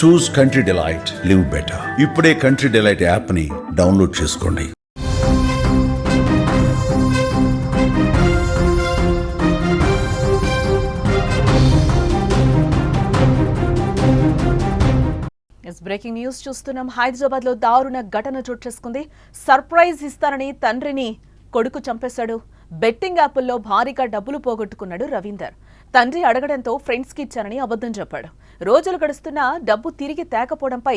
చూస్ country delight, live better. ఇప్పుడే country delight app ని download చేసుకోండి. బ్రేకింగ్ న్యూస్ చూస్తున్నాం. హైదరాబాద్ లో దారుణ ఘటన చోటు చేసుకుంది. సర్ప్రైజ్ ఇస్తానని తండ్రిని కొడుకు చంపేశాడు. బెట్టింగ్ యాప్ల్లో భారీగా డబ్బులు పోగొట్టుకున్నాడు రవీందర్. తండ్రి అడగడంతో ఫ్రెండ్స్ కి ఇచ్చానని అబద్ధం చెప్పాడు. రోజులు గడుస్తున్నా డబ్బు తిరిగి తేకపోవడంపై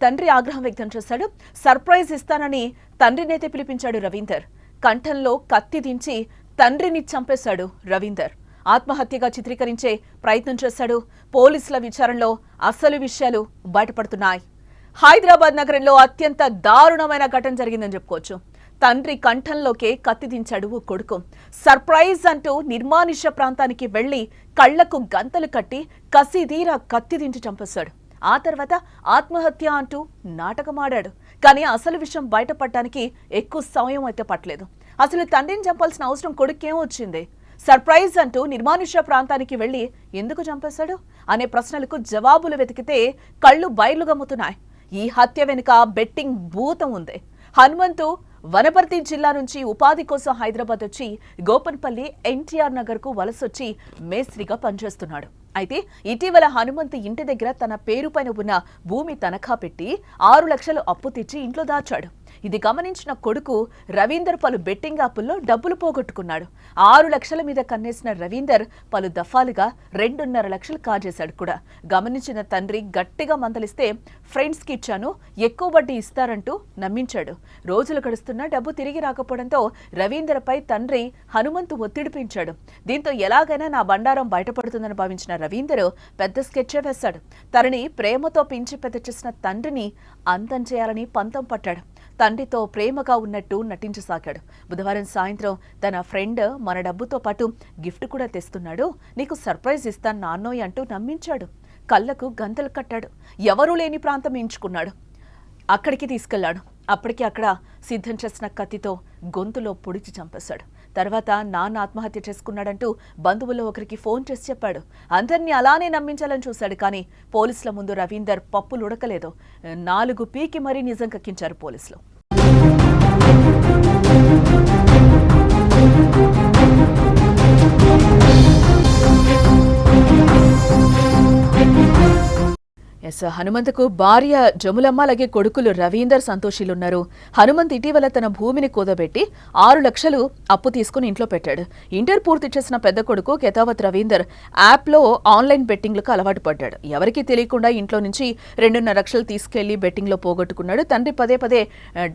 తండ్రి ఆగ్రహం వ్యక్తం చేశాడు. సర్ప్రైజ్ ఇస్తానని తండ్రినైతే పిలిపించాడు రవీందర్. కంఠంలో కత్తి దించి తండ్రిని చంపేశాడు రవీందర్. ఆత్మహత్యగా చిత్రీకరించే ప్రయత్నం చేశాడు. పోలీసుల విచారణలో అసలు విషయాలు బయటపడుతున్నాయి. హైదరాబాద్ నగరంలో అత్యంత దారుణమైన ఘటన జరిగిందని చెప్పుకోవచ్చు. తండ్రి కంఠంలోకే కత్తి దించాడు ఓ కొడుకు. సర్ప్రైజ్ అంటూ నిర్మానుష్య ప్రాంతానికి వెళ్లి కళ్లకు గంతలు కట్టి కసిదీరా కత్తి దించి చంపేశాడు. ఆ తర్వాత ఆత్మహత్య అంటూ నాటకమాడాడు. కానీ అసలు విషయం బయటపడటానికి ఎక్కువ సమయం అయితే పట్టలేదు. అసలు తండ్రిని చంపాల్సిన అవసరం కొడుకేం వచ్చింది? సర్ప్రైజ్ అంటూ నిర్మానుష్య ప్రాంతానికి వెళ్లి ఎందుకు చంపేశాడు అనే ప్రశ్నలకు జవాబులు వెతికితే కళ్లు బయలుగమ్ముతున్నాయి. ఈ హత్య వెనుక బెట్టింగ్ భూతం ఉంది. హనుమంతు వనపర్తి జిల్లా నుంచి ఉపాధి కోసం హైదరాబాద్ వచ్చి గోపన్పల్లి ఎన్టీఆర్ నగర్ కు వలసొచ్చి మేస్త్రిగా పనిచేస్తున్నాడు. అయితే ఇటీవల హనుమంతు ఇంటి దగ్గర తన పేరు పైన ఉన్న భూమి తనఖా పెట్టి 6 లక్షలు అప్పు తెచ్చి ఇంట్లో దాచాడు. ఇది గమనించిన కొడుకు రవీందర్ పలు బెట్టింగ్ యాప్ల్లో డబ్బులు పోగొట్టుకున్నాడు. 6 లక్షల మీద కన్నేసిన రవీందర్ పలు దఫాలుగా 2.5 లక్షలు కాజేశాడు కూడా. గమనించిన తండ్రి గట్టిగా మందలిస్తే ఫ్రెండ్స్ కి ఇచ్చాను, ఎక్కువ వడ్డీ ఇస్తారంటూ నమ్మించాడు. రోజులు గడుస్తున్నా డబ్బు తిరిగి రాకపోవడంతో రవీందర్ పై తండ్రి హనుమంతు ఒత్తిడి పెంచాడు. దీంతో ఎలాగైనా నా బండారం బయటపడుతుందని భావించిన రవీందర్ పెద్ద స్కెచ్ వేశాడు. తనని ప్రేమతో పెంచి పెద్ద చేసిన తండ్రిని అంతం చేయాలని పంతం పట్టాడు. తండ్రితో ప్రేమగా ఉన్నట్టు నటించసాగాడు. బుధవారం సాయంత్రం తన ఫ్రెండ్ మన డబ్బుతో పాటు గిఫ్ట్ కూడా తెస్తున్నాడు, నీకు సర్ప్రైజ్ ఇస్తాను నాన్నోయ్ అంటూ నమ్మించాడు. కళ్లకు గంతలు కట్టాడు. ఎవరూ లేని ప్రాంతం ఎంచుకున్నాడు. అక్కడికి తీసుకెళ్లాడు. అప్పటికి అక్కడ సిద్ధం చేసిన కత్తితో గొంతులో పొడిచి చంపేశాడు. తర్వాత నాన్న ఆత్మహత్య చేసుకున్నాడంటూ బంధువుల్లో ఒకరికి ఫోన్ చేసి చెప్పాడు. అందరినీ అలానే నమ్మించాలని చూశాడు. కానీ పోలీసుల ముందు రవీందర్ పప్పులుడకలేదు. 4 పీకి మరీ నిజం కక్కించారు పోలీసులు. హనుమంతుకు భార్య జములమ్మ అలాగే కొడుకులు రవీందర్ సంతోషిలున్నారు. హనుమంత్ ఇటీవల తన భూమిని కూదబెట్టి 6 లక్షలు అప్పు తీసుకుని ఇంట్లో పెట్టాడు. ఇంటర్ పూర్తి చేసిన పెద్ద కొడుకు కెతావత్ రవీందర్ యాప్లో ఆన్లైన్ బెట్టింగ్లకు అలవాటు పడ్డాడు. ఎవరికీ తెలియకుండా ఇంట్లో నుంచి 2.5 లక్షలు తీసుకెళ్లి బెట్టింగ్లో పోగొట్టుకున్నాడు. తండ్రి పదే పదే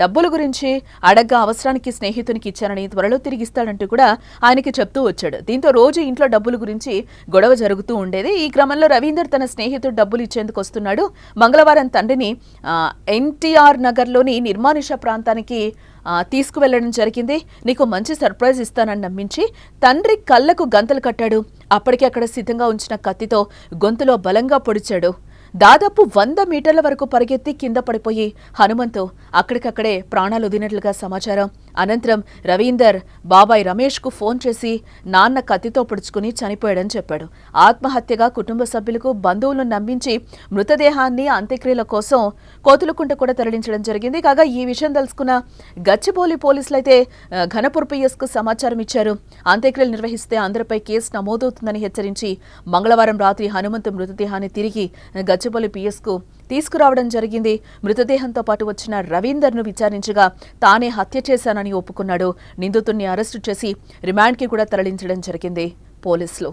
డబ్బుల గురించి అడగ్గా అవసరానికి స్నేహితునికి ఇచ్చానని త్వరలో తిరిగిస్తాడంటూ కూడా ఆయనకి చెప్తూ వచ్చాడు. దీంతో రోజు ఇంట్లో డబ్బుల గురించి గొడవ జరుగుతూ ఉండేది. ఈ క్రమంలో రవీందర్ తన స్నేహితుడు డబ్బులు ఇచ్చేందుకు వస్తున్నాడు. మంగళవారం తండ్రిని ఎన్టీఆర్ నగర్లోని నిర్మానుష్య ప్రాంతానికి తీసుకువెళ్లడం జరిగింది. నీకు మంచి సర్ప్రైజ్ ఇస్తానని నమ్మించి తండ్రి కళ్లకు గంతలు కట్టాడు. అప్పటికి అక్కడ సిద్ధంగా ఉంచిన కత్తితో గొంతులో బలంగా పొడిచాడు. దాదాపు 100 మీటర్ల వరకు పరిగెత్తి కింద పడిపోయి హనుమంతు అక్కడికక్కడే ప్రాణాలు వదిలినట్లుగా సమాచారం. అనంతరం రవీందర్ బాబాయ్ రమేష్ కు ఫోన్ చేసి నాన్న కత్తితో పొడుచుకుని చనిపోయాడని చెప్పాడు. ఆత్మహత్యగా కుటుంబ సభ్యులకు బంధువులను నమ్మించి మృతదేహాన్ని అంత్యక్రియల కోసం కోతులకుంట కూడా తరలించడం జరిగింది. కాగా ఈ విషయం తెలుసుకున్న గచ్చిబౌలి పోలీసులైతే ఘనపూర్ పిఎస్ కు సమాచారం ఇచ్చారు. అంత్యక్రియలు నిర్వహిస్తే అందరిపై కేసు నమోదవుతుందని హెచ్చరించి మంగళవారం రాత్రి హనుమంతు మృతదేహాన్ని తిరిగి గచ్చిబౌలి పిఎస్ కు తీసుకురావడం జరిగింది. మృతదేహంతో పాటు వచ్చిన రవీందర్ ను విచారించగా తానే హత్య చేశానని ఒప్పుకున్నాడు. నిందితుడిని అరెస్టు చేసి రిమాండ్ కి కూడా తరలించడం జరిగింది పోలీసులు.